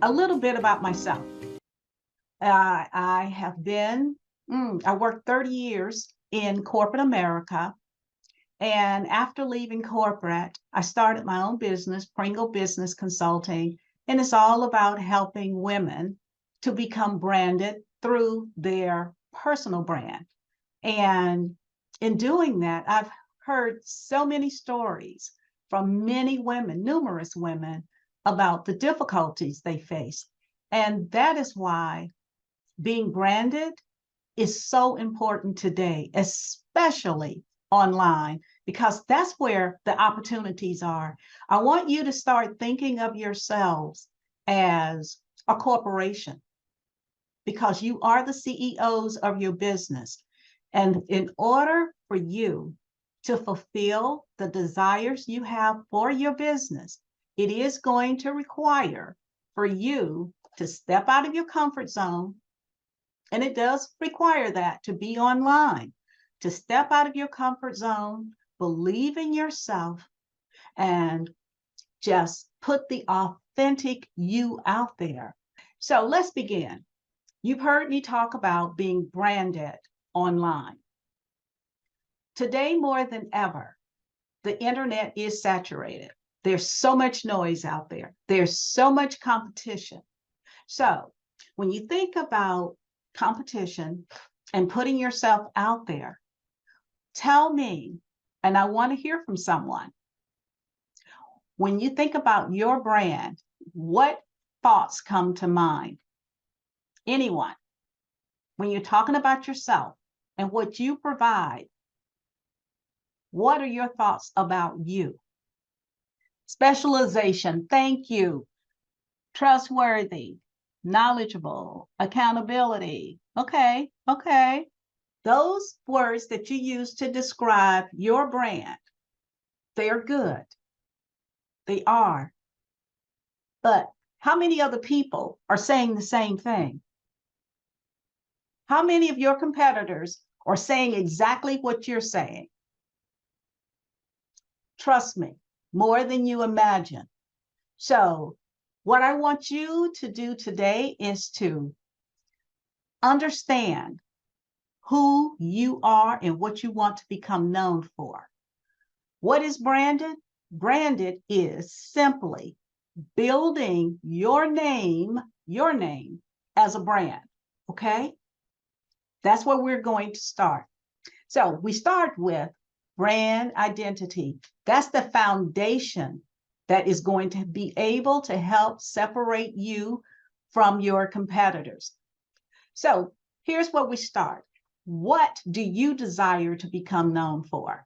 A little bit about myself. I have been, I worked 30 years in corporate America. And after leaving corporate, I started my own business, Pringle Business Consulting. And it's all about helping women to become branded through their personal brand. And in doing that, I've heard so many stories from many women, numerous women, about the difficulties they face. And that is why being branded is so important today, especially online, because that's where the opportunities are. I want you to start thinking of yourselves as a corporation because you are the CEOs of your business. And in order for you to fulfill the desires you have for your business, it is going to require for you to step out of your comfort zone. And it does require that to be online, to step out of your comfort zone, believe in yourself, and just put the authentic you out there. So let's begin. You've heard me talk about being branded online. Today, more than ever, the internet is saturated. There's so much noise out there. There's so much competition. So when you think about competition and putting yourself out there, tell me, and I want to hear from someone, when you think about your brand, what thoughts come to mind? Anyone, when you're talking about yourself and what you provide, what are your thoughts about you? Specialization, thank you. Trustworthy, knowledgeable, accountability. Okay. Those words that you use to describe your brand, they're good. They are. But how many other people are saying the same thing? How many of your competitors are saying exactly what you're saying? Trust me, more than you imagine. So, what I want you to do today is to understand who you are and what you want to become known for. What is branded? Branded is simply building your name as a brand. Okay? That's where we're going to start. So we start with brand identity. That's the foundation that is going to be able to help separate you from your competitors. So here's where we start. What do you desire to become known for?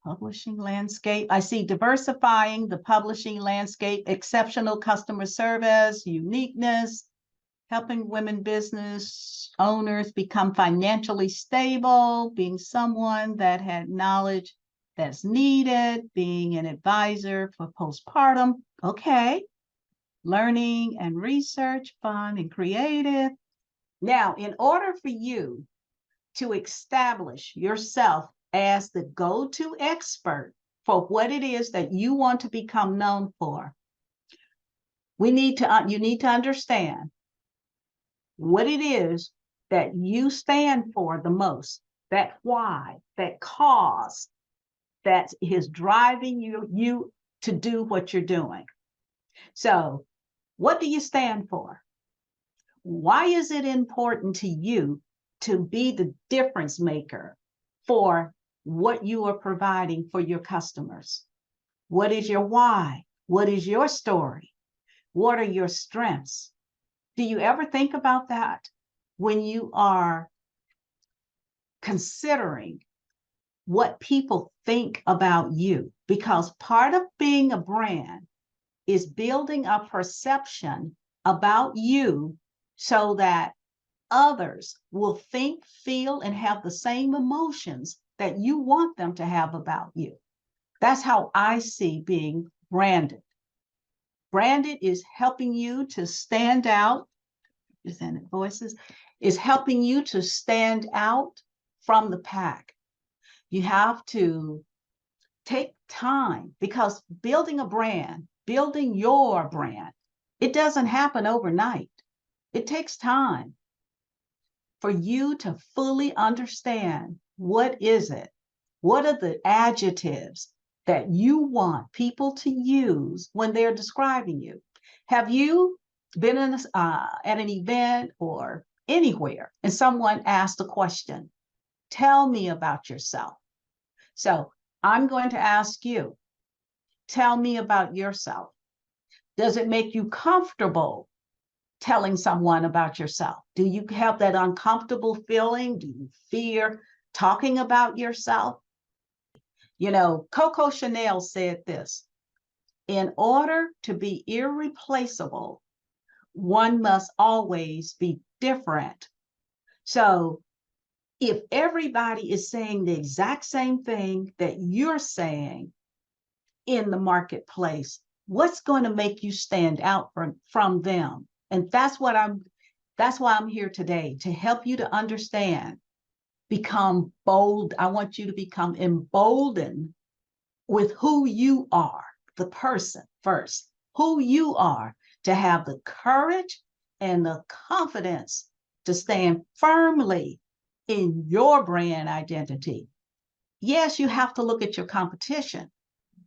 Publishing landscape. I see diversifying the publishing landscape, exceptional customer service, uniqueness, helping women business owners become financially stable, being someone that had knowledge that's needed, being an advisor for postpartum. Okay. Learning and research, fun and creative. Now, in order for you to establish yourself as the go-to expert for what it is that you want to become known for, you need to understand what it is that you stand for the most, that why, that cause that is driving you to do what you're doing. So, what do you stand for? Why is it important to you to be the difference maker for what you are providing for your customers? What is your why? What is your story? What are your strengths? Do you ever think about that when you are considering what people think about you? Because part of being a brand is building a perception about you so that others will think, feel, and have the same emotions that you want them to have about you. That's how I see being branded. Branded is helping you to stand out, voices, is helping you to stand out from the pack. You have to take time because building your brand It doesn't happen overnight. It takes time for you to fully understand what is it? What are the adjectives that you want people to use when they're describing you? Have you been at an event or anywhere and someone asked a question? Tell me about yourself. So I'm going to ask you, tell me about yourself. Does it make you comfortable telling someone about yourself? Do you have that uncomfortable feeling? Do you fear talking about yourself? You know, Coco Chanel said this: in order to be irreplaceable, one must always be different. So if everybody is saying the exact same thing that you're saying in the marketplace, what's going to make you stand out from them? And that's why I'm here today, to help you to understand, become bold. I want you to become emboldened with who you are, the person first, who you are, to have the courage and the confidence to stand firmly in your brand identity. Yes, you have to look at your competition,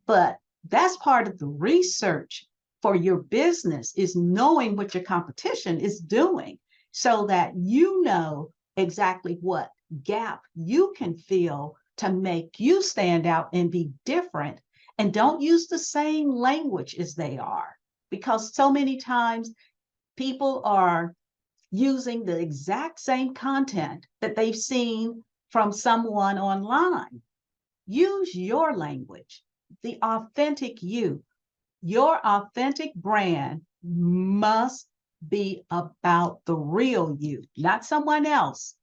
but that's part of the research for your business, is knowing what your competition is doing so that you know exactly what gap you can fill to make you stand out and be different. And don't use the same language as they are, because so many times people are using the exact same content that they've seen from someone online. Use your language, the authentic you. Your authentic brand must be about the real you, not someone else.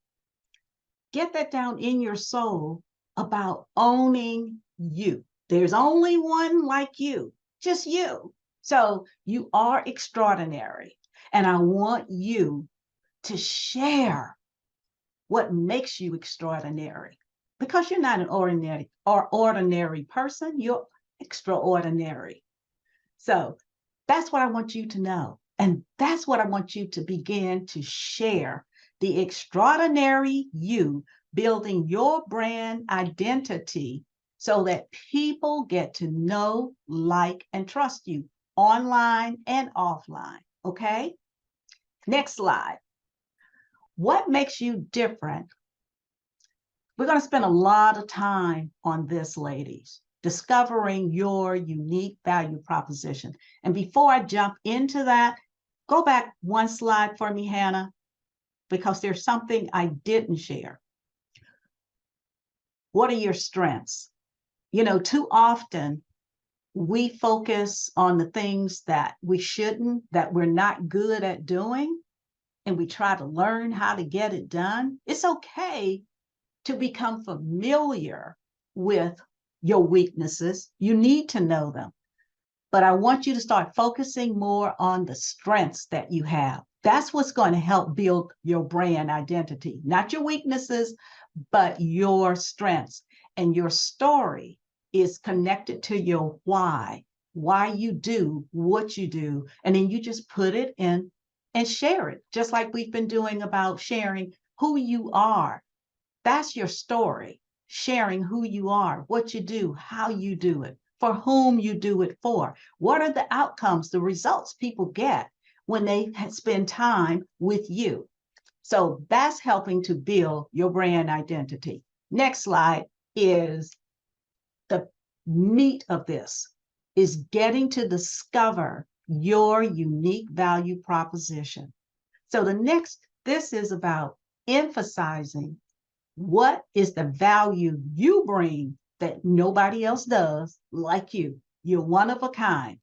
Get that down in your soul about owning you. There's only one like you, just you. So you are extraordinary. And I want you to share what makes you extraordinary, because you're not an ordinary person, you're extraordinary. So that's what I want you to know. And that's what I want you to begin to share: the extraordinary you, building your brand identity so that people get to know, like, and trust you online and offline. Okay? Next slide. What makes you different? We're going to spend a lot of time on this, ladies, discovering your unique value proposition. And before I jump into that, go back one slide for me, Hannah, because there's something I didn't share. What are your strengths? You know, too often we focus on the things that we shouldn't, that we're not good at doing, and we try to learn how to get it done. It's okay to become familiar with your weaknesses. You need to know them. But I want you to start focusing more on the strengths that you have. That's what's going to help build your brand identity, not your weaknesses, but your strengths. And your story is connected to your why you do what you do. And then you just put it in and share it, just like we've been doing about sharing who you are. That's your story, sharing who you are, what you do, how you do it, for whom you do it for. What are the outcomes, the results people get when they spend time with you? So that's helping to build your brand identity. Next slide is the meat of this, is getting to discover your unique value proposition. So this is about emphasizing what is the value you bring that nobody else does like you. You're one of a kind.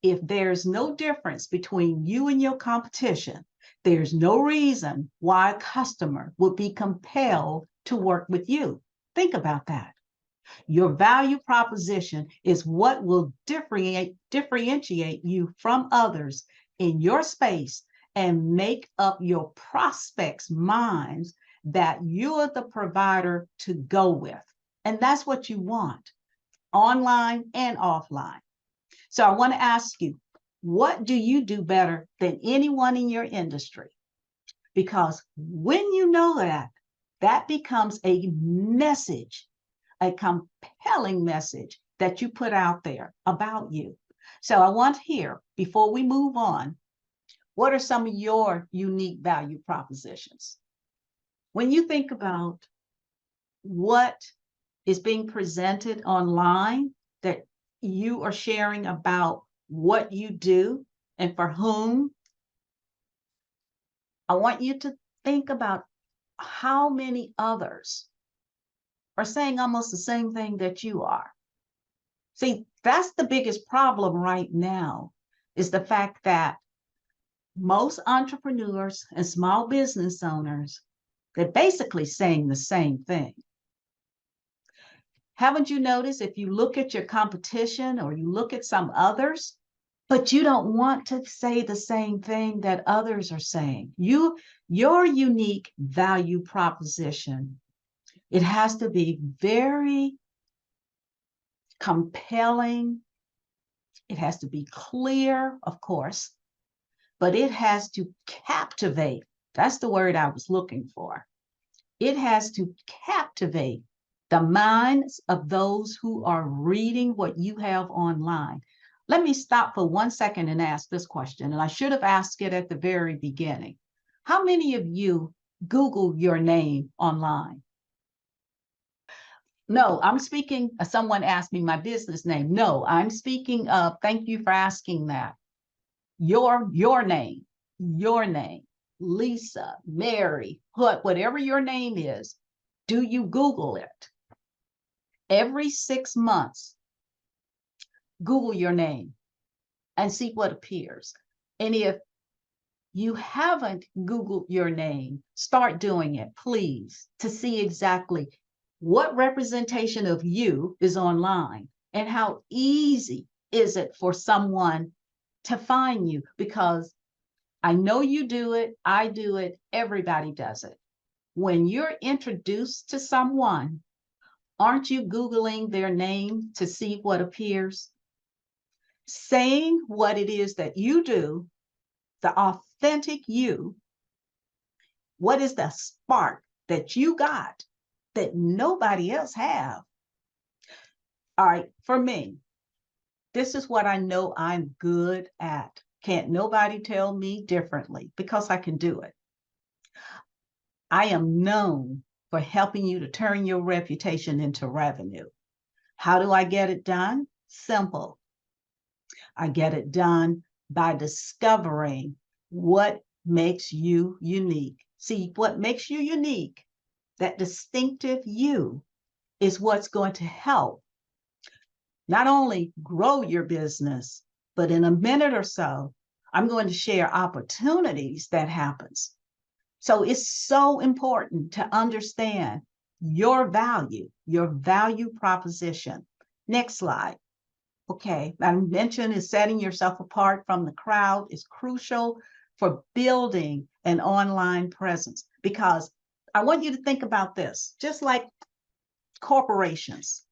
If there's no difference between you and your competition, there's no reason why a customer would be compelled to work with you. Think about that. Your value proposition is what will differentiate you from others in your space and make up your prospects' minds that you're the provider to go with. And that's what you want, online and offline. So I want to ask you, What do you do better than anyone in your industry? Because when you know that, that becomes a message, a compelling message that you put out there about you. So I want to hear, before we move on, what are some of your unique value propositions? When you think about what is being presented online, that you are sharing about what you do and for whom, I want you to think about how many others are saying almost the same thing that you are. See, that's the biggest problem right now, is the fact that most entrepreneurs and small business owners, they're basically saying the same thing. Haven't you noticed, if you look at your competition or you look at some others, but you don't want to say the same thing that others are saying? Your unique value proposition, it has to be very compelling. It has to be clear, of course, but it has to captivate. That's the word I was looking for. It has to captivate the minds of those who are reading what you have online. Let me stop for 1 second and ask this question, and I should have asked it at the very beginning. How many of you Google your name online? No, I'm speaking, someone asked me my business name. No, I'm speaking of, thank you for asking that. Your name, Lisa, Mary, whatever your name is, do you Google it? Every 6 months, Google your name and see what appears. And if you haven't Googled your name, start doing it, please, to see exactly what representation of you is online and how easy is it for someone to find you. Because I know you do it, I do it, everybody does it. When you're introduced to someone, aren't you Googling their name to see what appears? Saying what it is that you do, the authentic you, what is the spark that you got that nobody else have? All right, for me, this is what I know I'm good at. Can't nobody tell me differently, because I can do it. I am known for helping you to turn your reputation into revenue. How do I get it done? Simple. I get it done by discovering what makes you unique. See, what makes you unique, that distinctive you, is what's going to help not only grow your business, but in a minute or so, I'm going to share opportunities that happens. So it's so important to understand your value proposition. Next slide. Okay, I mentioned is setting yourself apart from the crowd is crucial for building an online presence, because I want you to think about this, just like corporations.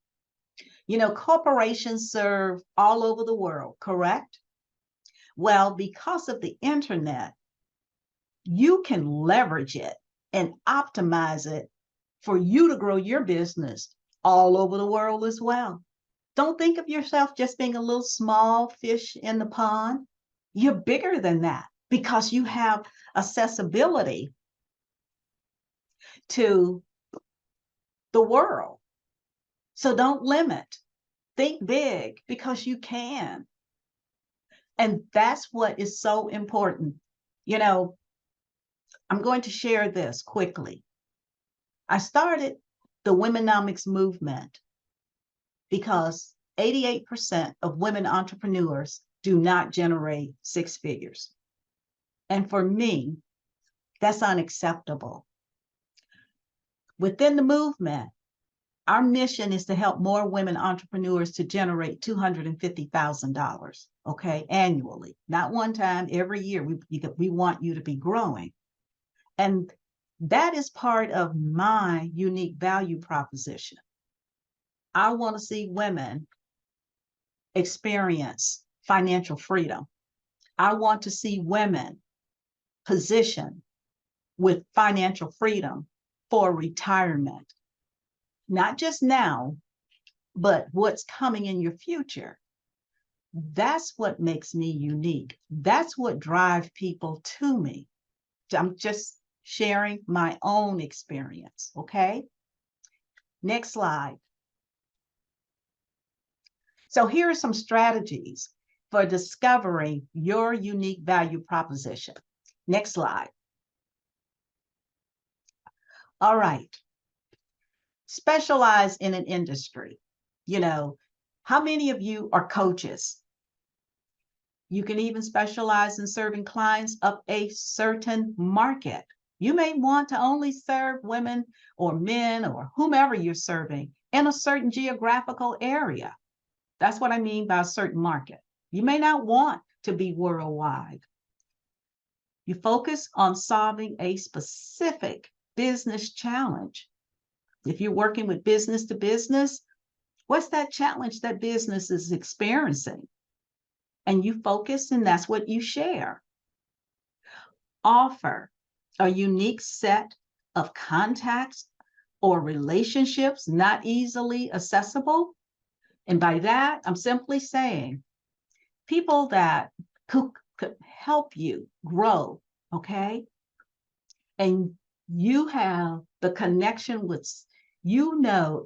You know, corporations serve all over the world, correct? Well, because of the internet, you can leverage it and optimize it for you to grow your business all over the world as well. Don't think of yourself just being a little small fish in the pond. You're bigger than that, because you have accessibility to the world. So don't limit. Think big, because you can. And that's what is so important. You know, I'm going to share this quickly. I started the WomeNomics movement because 88% of women entrepreneurs do not generate 6 figures. And for me, that's unacceptable. Within the movement, our mission is to help more women entrepreneurs to generate $250,000, okay, annually. Not one time, every year. We want you to be growing. And that is part of my unique value proposition. I want to see women experience financial freedom. I want to see women positioned with financial freedom for retirement, not just now, but what's coming in your future. That's what makes me unique. That's what drives people to me. I'm just sharing my own experience, okay? Next slide. So here are some strategies for discovering your unique value proposition. Next slide. All right. Specialize in an industry. You know, how many of you are coaches? You can even specialize in serving clients of a certain market. You may want to only serve women or men or whomever you're serving in a certain geographical area. That's what I mean by a certain market. You may not want to be worldwide. You focus on solving a specific business challenge. If you're working with business to business, what's that challenge that business is experiencing? And you focus, and that's what you share. Offer a unique set of contacts or relationships not easily accessible. And by that, I'm simply saying people that could help you grow, okay? And you have the connection with,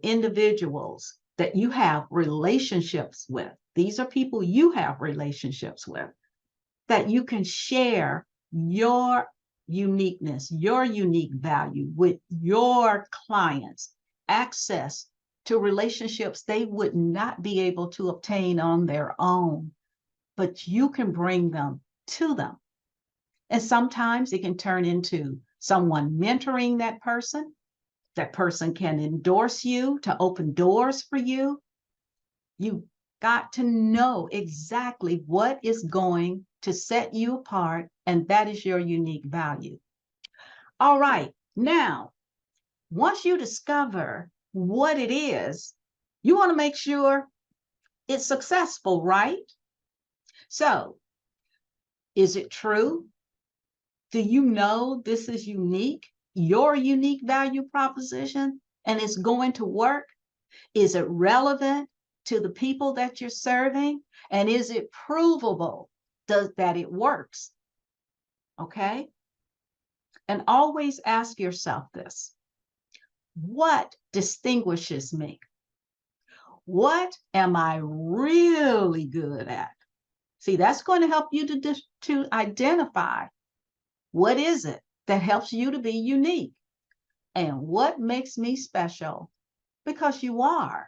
individuals that you have relationships with. These are people you have relationships with, that you can share your uniqueness, your unique value with your clients, access to relationships they would not be able to obtain on their own, but you can bring them to them. And sometimes it can turn into someone mentoring that person. That person can endorse you to open doors for you. You got to know exactly what is going to set you apart, and that is your unique value. All right, now, once you discover what it is, you want to make sure it's successful, right? So, is it true? Do you know this is unique, your unique value proposition, and it's going to work? Is it relevant to the people that you're serving? And is it provable that it works? Okay? And always ask yourself this: what distinguishes me? What am I really good at? See, that's going to help you to identify what is it that helps you to be unique, and what makes me special, because you are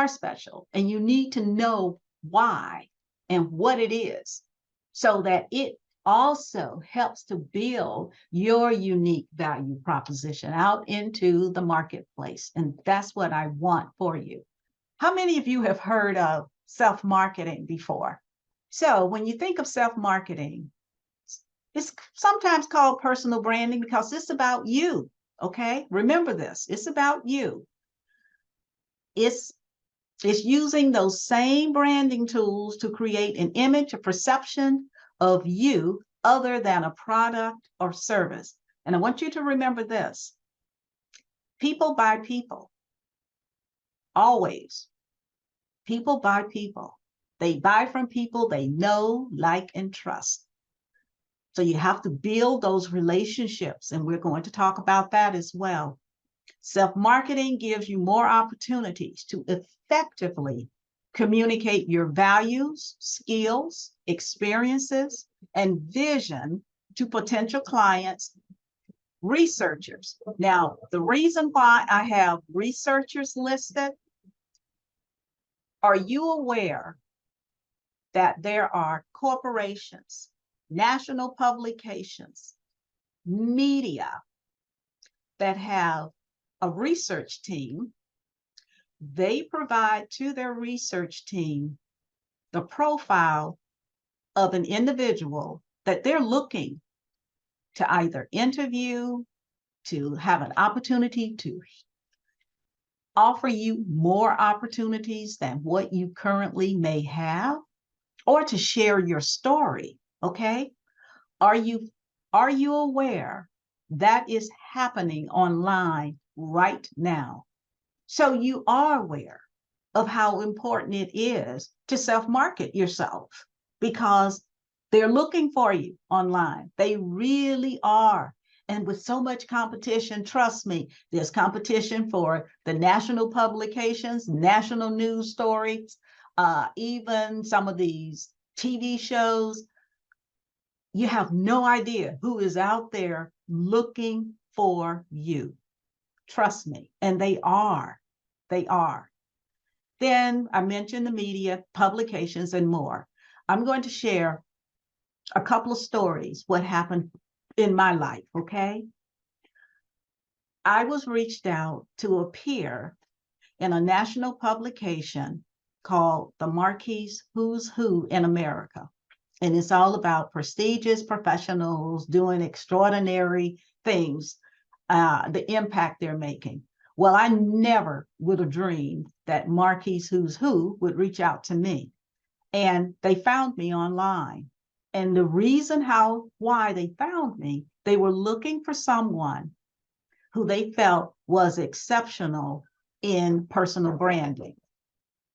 special, and you need to know why and what it is, so that it also helps to build your unique value proposition out into the marketplace. And that's what I want for you. How many of you have heard of self-marketing before? So when you think of self-marketing, it's sometimes called personal branding because it's about you, okay? Remember this, it's about you. It's using those same branding tools to create an image, a perception of you other than a product or service. And I want you to remember this: people buy people, always. People buy people. They buy from people they know, like, and trust. So you have to build those relationships, and we're going to talk about that as well. Self-marketing gives you more opportunities to effectively communicate your values, skills, experiences, and vision to potential clients, researchers. Now, the reason why I have researchers listed, are you aware that there are corporations, national publications, media that have a research team? They provide to their research team the profile of an individual that they're looking to either interview, to have an opportunity to offer you more opportunities than what you currently may have, or to share your story. Okay? Are you are you aware that is happening online right now? So you are aware of how important it is to self-market yourself because they're looking for you online. They really are. And with so much competition, trust me, there's competition for the national publications, national news stories, even some of these TV shows. You have no idea who is out there looking for you. Trust me. And they are. They are. Then I mentioned the media, publications, and more. I'm going to share a couple of stories, what happened in my life, okay? I was reached out to appear in a national publication called The Marquis Who's Who in America. And it's all about prestigious professionals doing extraordinary things, the impact they're making. Well, I never would have dreamed that Marquis Who's Who would reach out to me. And they found me online. And the reason why they found me, they were looking for someone who they felt was exceptional in personal branding.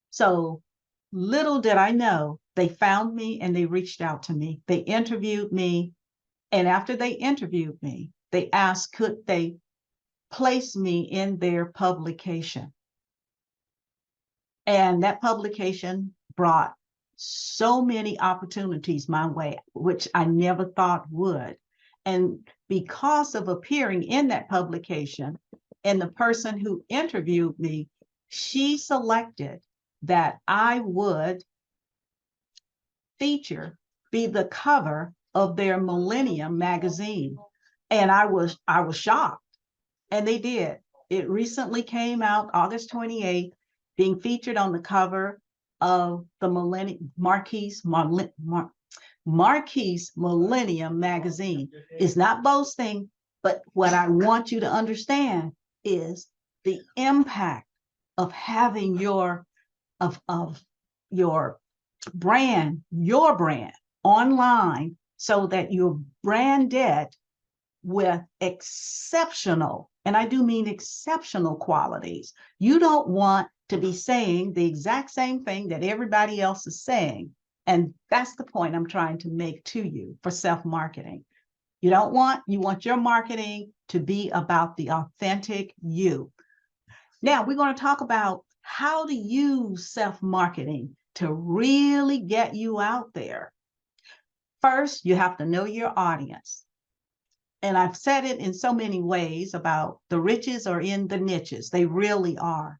So little did I know, they found me and they reached out to me. They interviewed me. And after they interviewed me, they asked, could they place me in their publication? And that publication brought so many opportunities my way, which I never thought would. And because of appearing in that publication, and the person who interviewed me, she selected that I would be the cover of their Millennium magazine. And I was shocked. And they did. It recently came out August 28th, being featured on the cover of the Marquis Millennium magazine. Is not boasting, but what I want you to understand is the impact of having your brand online so that you're branded with exceptional, and I do mean exceptional qualities. You don't want to be saying the exact same thing that everybody else is saying. And that's the point I'm trying to make to you for self-marketing. You want your marketing to be about the authentic you. Now we're going to talk about how to use self-marketing to really get you out there. First, you have to know your audience. And I've said it in so many ways about the riches are in the niches. They really are.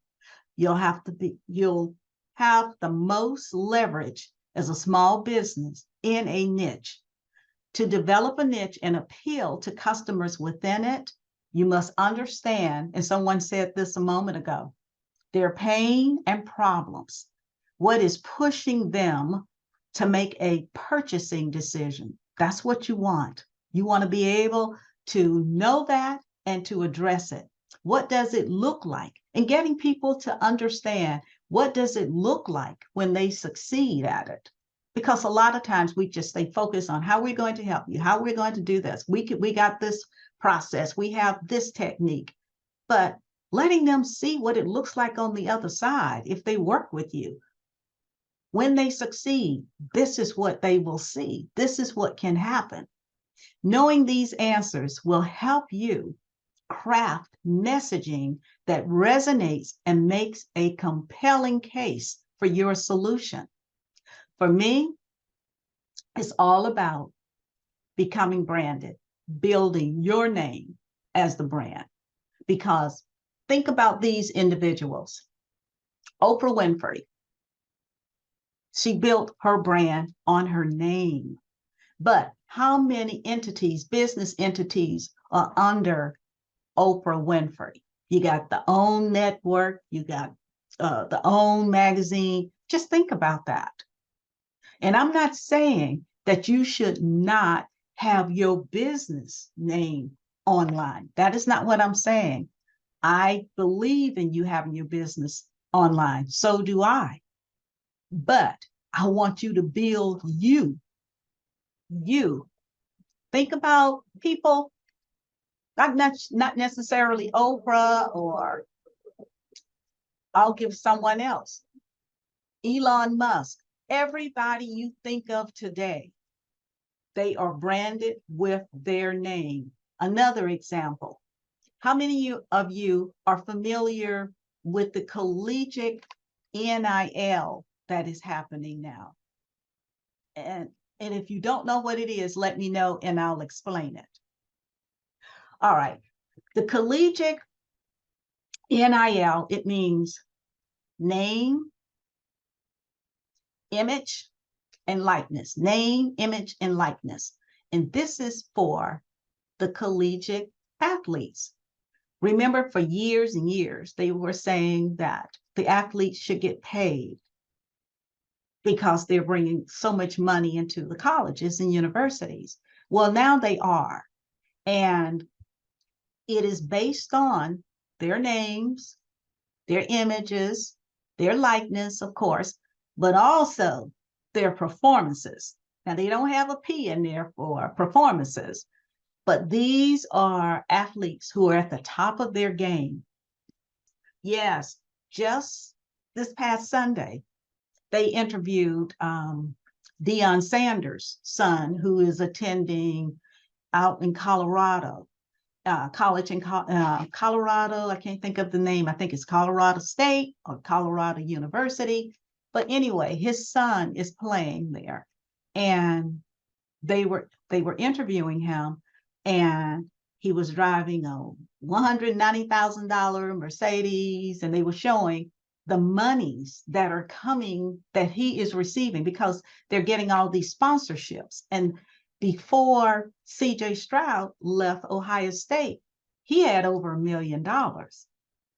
You'll have the most leverage as a small business in a niche. To develop a niche and appeal to customers within it, you must understand, and someone said this a moment ago, their pain and problems. What is pushing them to make a purchasing decision? That's what you want. You want to be able to know that and to address it. What does it look like? And getting people to understand, what does it look like when they succeed at it? Because a lot of times we just stay focused on how we're going to help you, how we're going to do this. We got this process, we have this technique, but letting them see what it looks like on the other side if they work with you. When they succeed, this is what they will see. This is what can happen. Knowing these answers will help you craft messaging that resonates and makes a compelling case for your solution. For me, it's all about becoming branded, building your name as the brand. Because think about these individuals. Oprah Winfrey, she built her brand on her name. But how many entities, business entities, are under Oprah Winfrey? You got the OWN network, you got the OWN magazine. Just think about that. And I'm not saying that you should not have your business name online. That is not what I'm saying. I believe in you having your business online. So do I. But I want you to build you. you. Think about people, not necessarily Oprah, or I'll give someone else, Elon Musk. Everybody you think of today, they are branded with their name. Another example, how many of you are familiar with the collegiate NIL that is happening now? And, and if you don't know what it is, let me know and I'll explain it. All right. The collegiate NIL, it means name, image, and likeness. Name, image, and likeness. And this is for the collegiate athletes. Remember, for years and years, they were saying that the athletes should get paid because they're bringing so much money into the colleges and universities. Well, now they are. And it is based on their names, their images, their likeness, of course, but also their performances. Now, they don't have a P in there for performances, but these are athletes who are at the top of their game. Yes, just this past Sunday, they interviewed Deion Sanders' son, who is attending out in Colorado, college in Colorado. I can't think of the name. I think it's Colorado State or Colorado University. But anyway, his son is playing there, and they were interviewing him, and he was driving a $190,000 Mercedes, and they were showing the monies that are coming that he is receiving because they're getting all these sponsorships. And before CJ Stroud left Ohio State, he had over $1 million.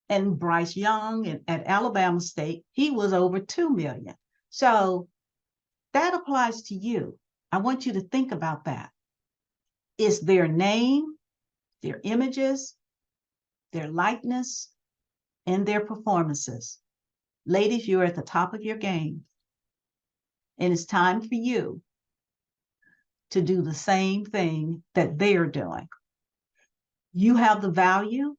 And Bryce Young at Alabama State, he was over 2 million. So that applies to you. I want you to think about that. It's their name, their images, their likeness, and their performances. Ladies, you're at the top of your game. And it's time for you to do the same thing that they're doing. You have the value,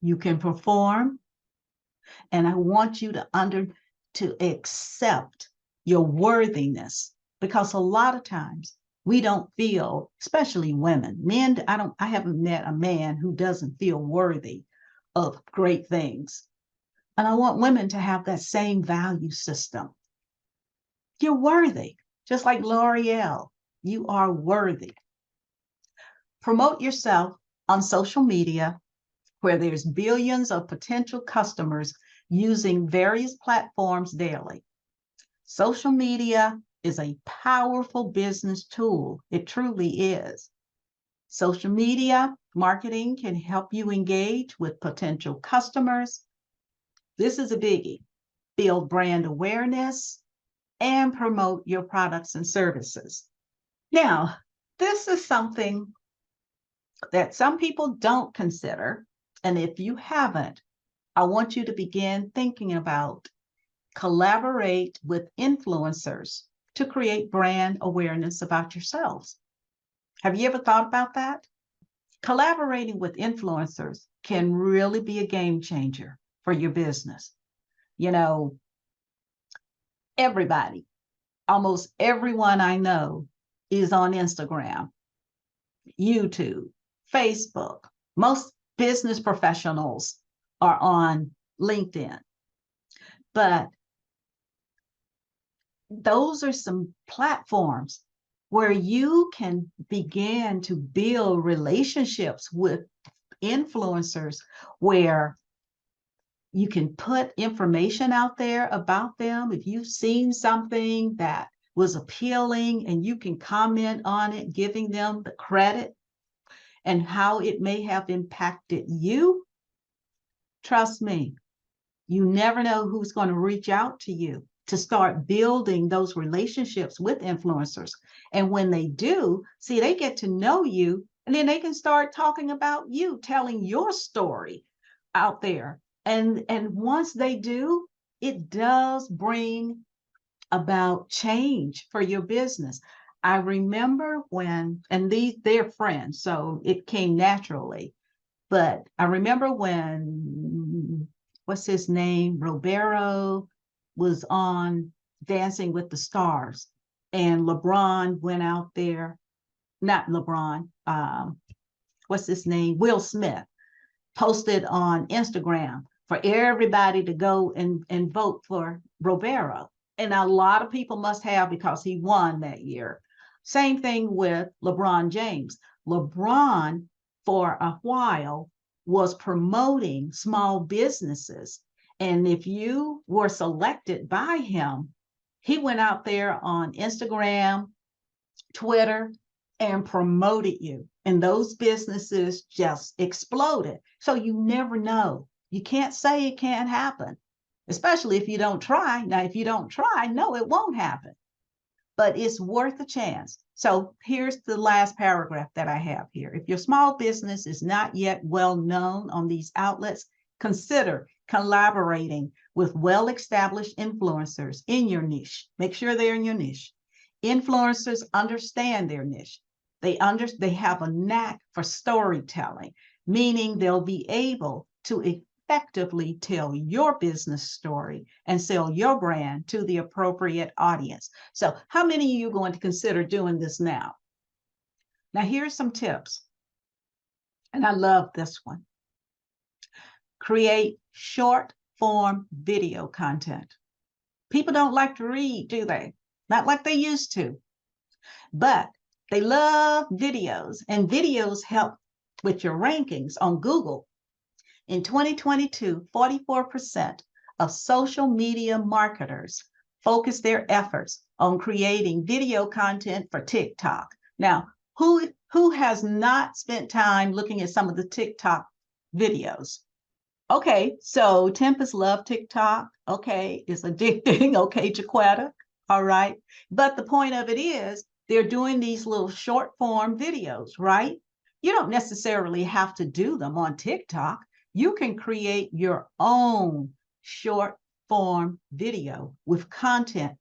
you can perform, and I want you to accept your worthiness, because a lot of times we don't feel, especially women, men, I haven't met a man who doesn't feel worthy of great things. And I want women to have that same value system. You're worthy, just like L'Oreal. You are worthy. Promote yourself on social media, where there's billions of potential customers using various platforms daily. Social media is a powerful business tool. It truly is. Social media marketing can help you engage with potential customers. This is a biggie. Build brand awareness and promote your products and services. Now, this is something that some people don't consider. And if you haven't, I want you to begin thinking about collaborate with influencers to create brand awareness about yourselves. Have you ever thought about that? Collaborating with influencers can really be a game changer for your business. You know, everybody, almost everyone I know is on Instagram, YouTube, Facebook. Most business professionals are on LinkedIn. But those are some platforms where you can begin to build relationships with influencers, where you can put information out there about them. If you've seen something that was appealing, and you can comment on it, giving them the credit and how it may have impacted you. Trust me, you never know who's going to reach out to you to start building those relationships with influencers. And when they do, see, they get to know you, and then they can start talking about you, telling your story out there. And once they do, it does bring about change for your business. I remember when, and they're friends, so it came naturally. But I remember when, what's his name? Roberto was on Dancing with the Stars, and LeBron went out there, not LeBron, what's his name? Will Smith posted on Instagram for everybody to go and vote for Roberto. And a lot of people must have because he won that year. Same thing with LeBron James. LeBron, for a while, was promoting small businesses. And if you were selected by him, he went out there on Instagram, Twitter, and promoted you. And those businesses just exploded. So you never know. You can't say it can't happen, especially if you don't try. Now, if you don't try, no, it won't happen, but it's worth a chance. So here's the last paragraph that I have here. If your small business is not yet well known on these outlets, consider collaborating with well-established influencers in your niche. Make sure they're in your niche. Influencers understand their niche. They have a knack for storytelling, meaning they'll be able to effectively tell your business story and sell your brand to the appropriate audience. So how many of you are going to consider doing this now? Now, here's some tips. And I love this one. Create short form video content. People don't like to read, do they? Not like they used to, but they love videos, and videos help with your rankings on Google. In 2022, 44% of social media marketers focus their efforts on creating video content for TikTok. Now, who has not spent time looking at some of the TikTok videos? Okay, so Tempest love TikTok. Okay, it's addicting. Okay, Jaquetta. All right. But the point of it is they're doing these little short form videos, right? You don't necessarily have to do them on TikTok. You can create your own short form video with content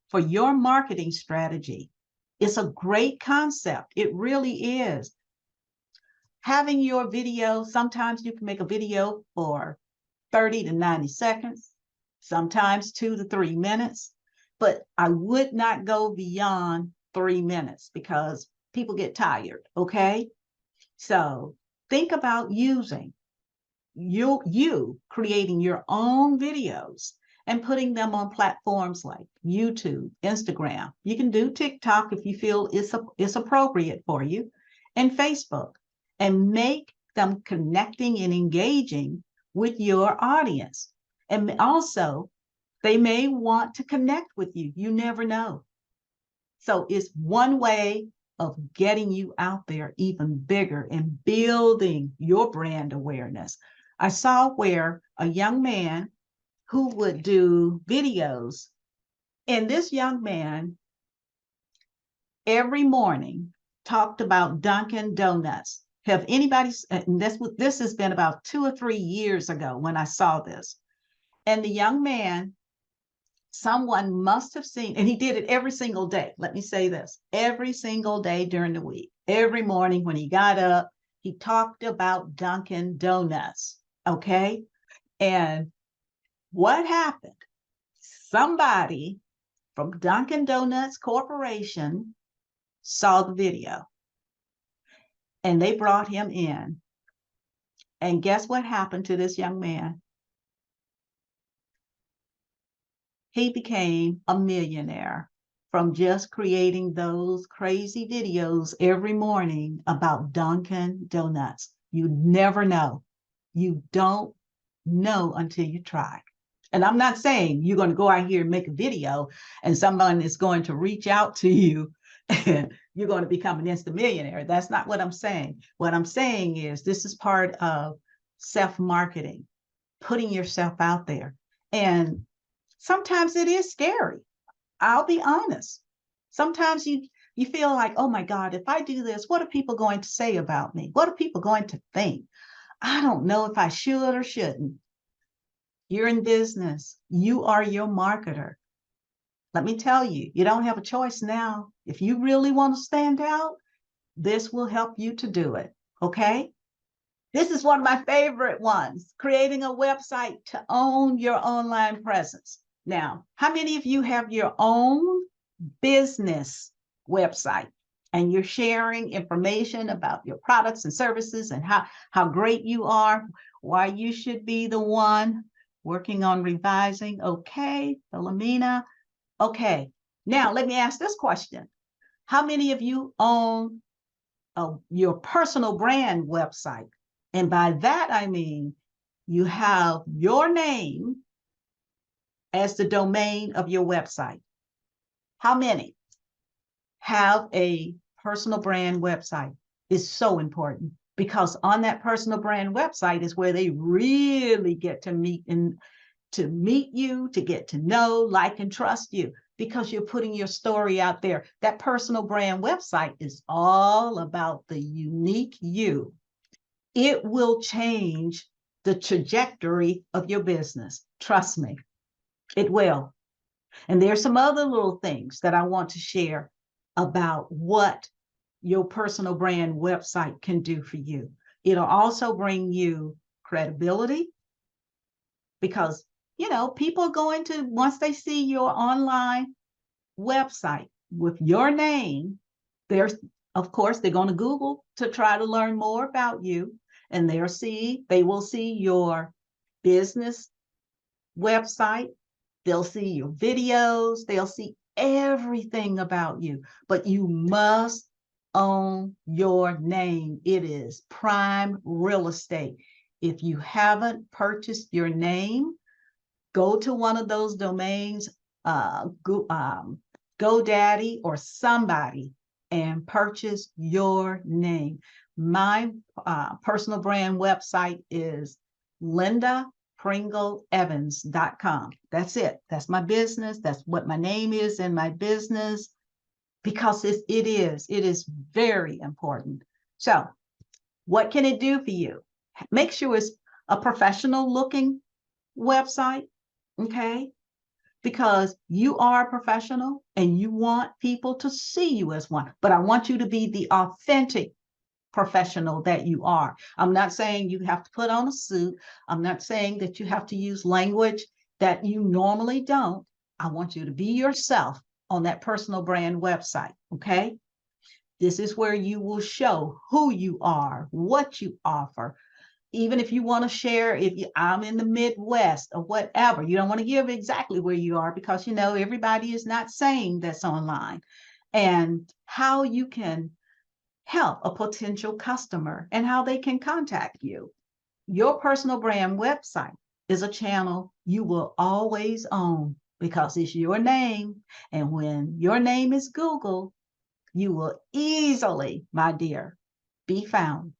for your marketing strategy. It's a great concept. It really is. Having your video, sometimes you can make a video for 30 to 90 seconds, sometimes 2 to 3 minutes, but I would not go beyond 3 minutes because people get tired, okay? So think about using you creating your own videos and putting them on platforms like YouTube, Instagram. You can do TikTok if you feel it's appropriate for you, and Facebook, and make them connecting and engaging with your audience. And also, they may want to connect with you. You never know. So it's one way of getting you out there even bigger and building your brand awareness. I saw where a young man who would do videos, and this young man every morning talked about Dunkin' Donuts. Have anybody, and this has been about 2 or 3 years ago when I saw this. And the young man, someone must have seen, and he did it every single day. Let me say this, every single day during the week, every morning when he got up, he talked about Dunkin' Donuts. Okay. And what happened? Somebody from Dunkin' Donuts Corporation saw the video and they brought him in. And guess what happened to this young man? He became a millionaire from just creating those crazy videos every morning about Dunkin' Donuts. You never know. You don't know until you try. And I'm not saying you're going to go out here and make a video and someone is going to reach out to you and you're going to become an instant millionaire. That's not what I'm saying. What I'm saying is this is part of self-marketing, putting yourself out there. And sometimes it is scary. I'll be honest. Sometimes you feel like, oh my God, if I do this, what are people going to say about me? What are people going to think? I don't know if I should or shouldn't. You're in business. You are your marketer. let me tell you, you don't have a choice now. If you really want to stand out, this will help you to do it. Okay. This is one of my favorite ones, creating a website to own your online presence. Now, how many of you have your own business website and you're sharing information about your products and services and how great you are, why you should be the one working on revising? Okay, Philomena. Okay, now let me ask this question. How many of you own your personal brand website? And by that, I mean you have your name as the domain of your website. How many have a personal brand website? Is so important, because on that personal brand website is where they really get to meet you, to get to know, like, and trust you, because you're putting your story out there. That personal brand website is all about the unique you. It will change the trajectory of your business. Trust me, it will. And there's some other little things that I want to share about what your personal brand website can do for you. It'll also bring you credibility, because, people are going to, once they see your online website with your name, of course, they're going to Google to try to learn more about you, and they will see your business website. They'll see your videos. They'll see everything about you, but you must own your name. It is prime real estate. If you haven't purchased your name, go to one of those domains, GoDaddy or somebody, and purchase your name. My personal brand website is LindaPringleEvans.com. That's it. That's my business. That's what my name is in my business, because it is very important. So what can it do for you? Make sure it's a professional looking website, okay? Because you are a professional and you want people to see you as one. But I want you to be the authentic professional that you are. I'm not saying you have to put on a suit. I'm not saying that you have to use language that you normally don't. I want you to be yourself on that personal brand website, okay? This is where you will show who you are, what you offer. Even if you want to share, I'm in the Midwest or whatever, you don't want to give exactly where you are, because everybody is not saying that's online, and how you can help a potential customer and how they can contact you. Your personal brand website is a channel you will always own, because it's your name. And when your name is Googled, you will easily, my dear, be found.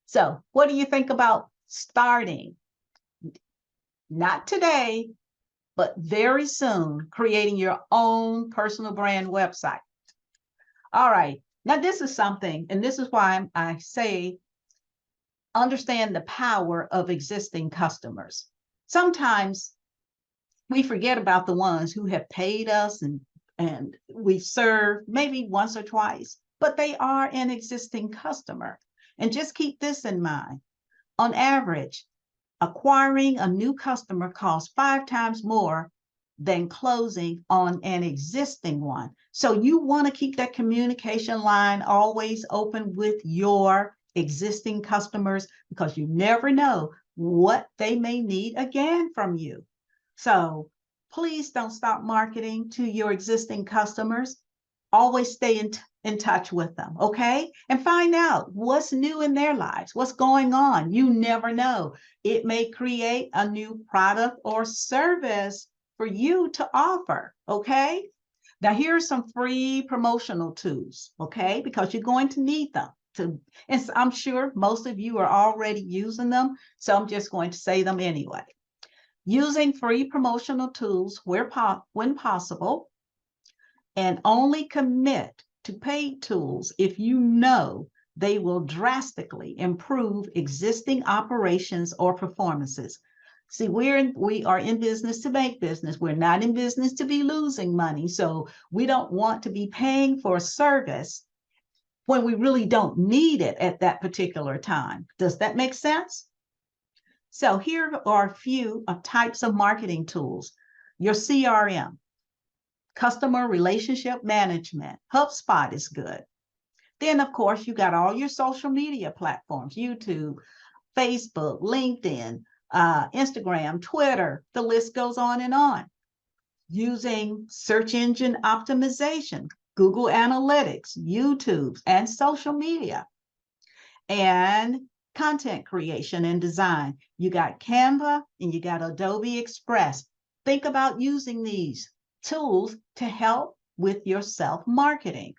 So what do you think about starting, not today, but very soon, creating your own personal brand website? All right. Now, this is something, and this is why I say, understand the power of existing customers. Sometimes we forget about the ones who have paid us and we serve maybe once or twice, but they are an existing customer. And just keep this in mind. On average, acquiring a new customer costs 5 times more than closing on an existing one. So you want to keep that communication line always open with your existing customers, because you never know what they may need again from you. So please don't stop marketing to your existing customers. Always stay in touch with them, okay? And find out what's new in their lives, what's going on. You never know. It may create a new product or service for you to offer, okay? Now, here's some free promotional tools, okay? Because you're going to need them. And I'm sure most of you are already using them, so I'm just going to say them anyway. Using free promotional tools when possible, and only commit to paid tools if you know they will drastically improve existing operations or performances. See, we are in business to make business. We're not in business to be losing money. So we don't want to be paying for a service when we really don't need it at that particular time. Does that make sense? So here are a few of types of marketing tools. Your CRM, customer relationship management. HubSpot is good. Then, of course, you got all your social media platforms, YouTube, Facebook, LinkedIn, Instagram, Twitter. The list goes on and on. Using search engine optimization, Google Analytics, YouTube, and social media. And content creation and design. You got Canva and you got Adobe Express. Think about using these tools to help with your self-marketing.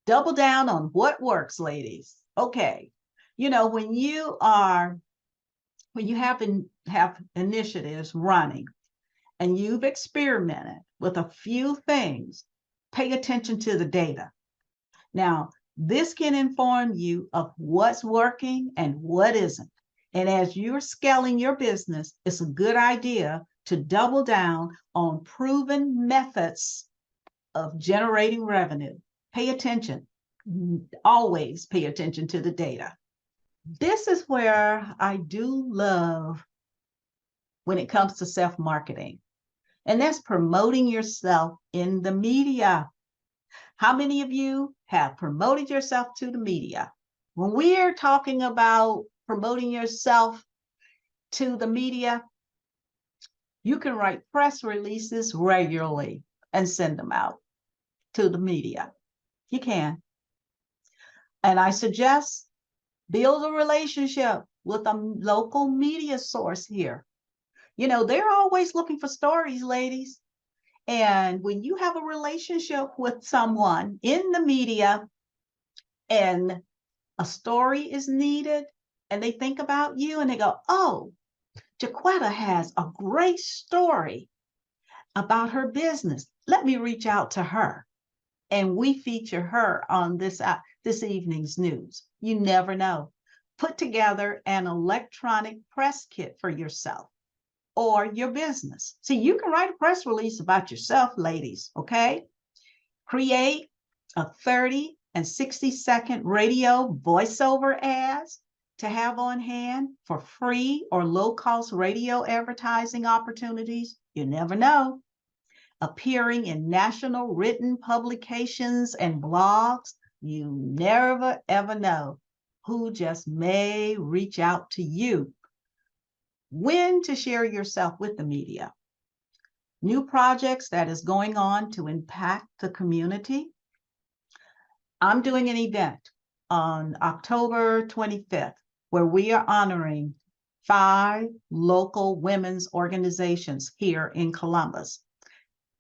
Double down on what works, ladies. Okay. You know, when you have initiatives running and you've experimented with a few things, pay attention to the data. Now, this can inform you of what's working and what isn't. And as you're scaling your business, it's a good idea to double down on proven methods of generating revenue. Pay attention. Always pay attention to the data. This is where I do love when it comes to self-marketing, and that's promoting yourself in the media. How many of you have promoted yourself to the media? When we're talking about promoting yourself to the media, you can write press releases regularly and send them out to the media. You can. And I suggest build a relationship with a local media source here. You know, they're always looking for stories, ladies. And when you have a relationship with someone in the media and a story is needed and they think about you and they go, oh, Jaquetta has a great story about her business. Let me reach out to her. And we feature her on this evening's news. You never know. Put together an electronic press kit for yourself or your business. See, you can write a press release about yourself, ladies, okay? Create a 30 and 60-second radio voiceover ads to have on hand for free or low-cost radio advertising opportunities. You never know. Appearing in national written publications and blogs. You never, ever know who just may reach out to you. When to share yourself with the media. New projects that is going on to impact the community. I'm doing an event on October 25th where we are honoring 5 local women's organizations here in Columbus.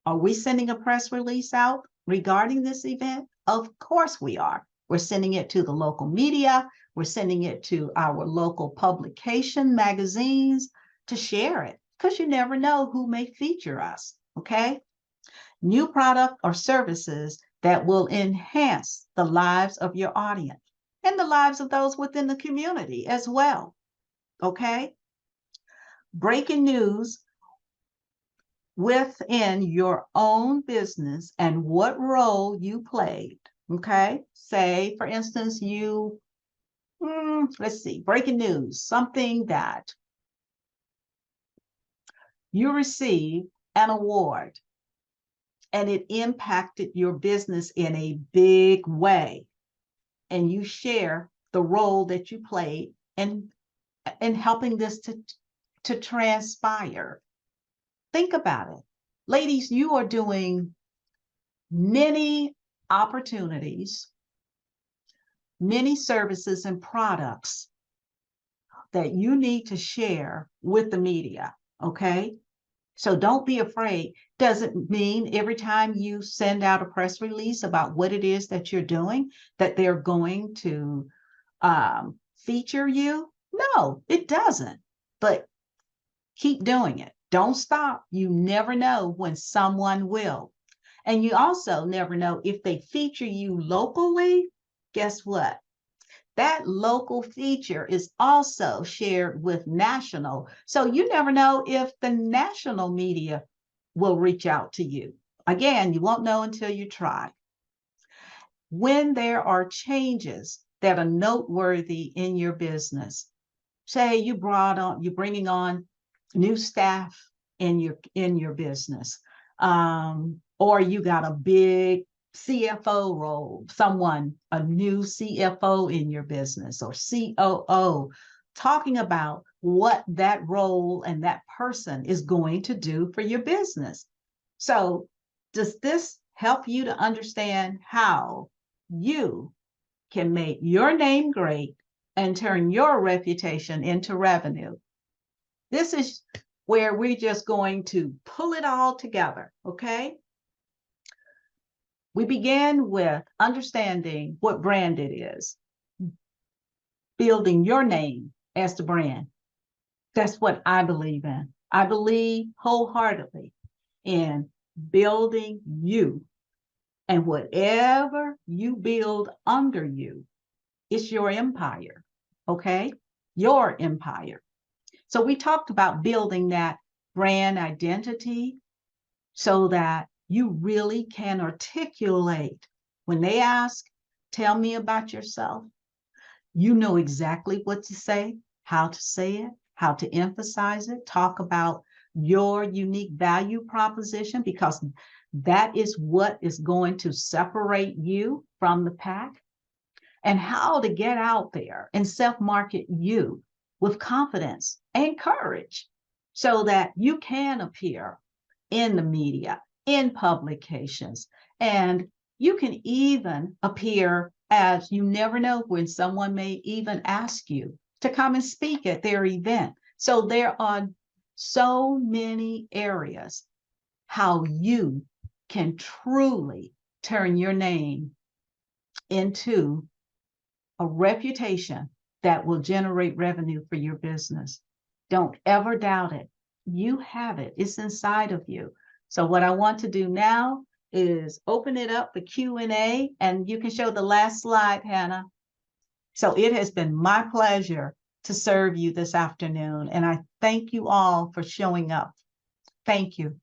Are we sending a press release out regarding this event? Of course we are. We're sending it to the local media. We're sending it to our local publication magazines to share it because you never know who may feature us, okay? New product or services that will enhance the lives of your audience and the lives of those within the community as well, okay? Breaking news within your own business and what role you played, okay? Say, for instance, let's see, breaking news, something that you received an award and it impacted your business in a big way. And you share the role that you played in helping this to transpire. Think about it. Ladies, you are doing many opportunities, many services and products that you need to share with the media, okay? So don't be afraid. Doesn't mean every time you send out a press release about what it is that you're doing, that they're going to feature you. No, it doesn't. But keep doing it. Don't stop. You never know when someone will. And you also never know if they feature you locally. Guess what? that local feature is also shared with national. So you never know if the national media will reach out to you. Again, you won't know until you try. When there are changes that are noteworthy in your business, say you're bringing on new staff in your business, or you got a big CFO role, a new CFO in your business, or COO, talking about what that role and that person is going to do for your business. So does this help you to understand how you can make your name great and turn your reputation into revenue? This is where we're just going to pull it all together, okay? We begin with understanding what brand it is, building your name as the brand. That's what I believe in. I believe wholeheartedly in building you, and whatever you build under you, it's your empire, okay? Your empire. So we talked about building that brand identity so that you really can articulate. When they ask, tell me about yourself, you know exactly what to say, how to emphasize it, talk about your unique value proposition, because that is what is going to separate you from the pack, and how to get out there and self-market you with confidence and courage so that you can appear in the media, in publications, and you can even appear, as you never know when someone may even ask you to come and speak at their event. So there are so many areas how you can truly turn your name into a reputation that will generate revenue for your business. Don't ever doubt it. You have it. It's inside of you. So what I want to do now is open it up for Q&A, and you can show the last slide, Hannah. So it has been my pleasure to serve you this afternoon, and I thank you all for showing up. Thank you.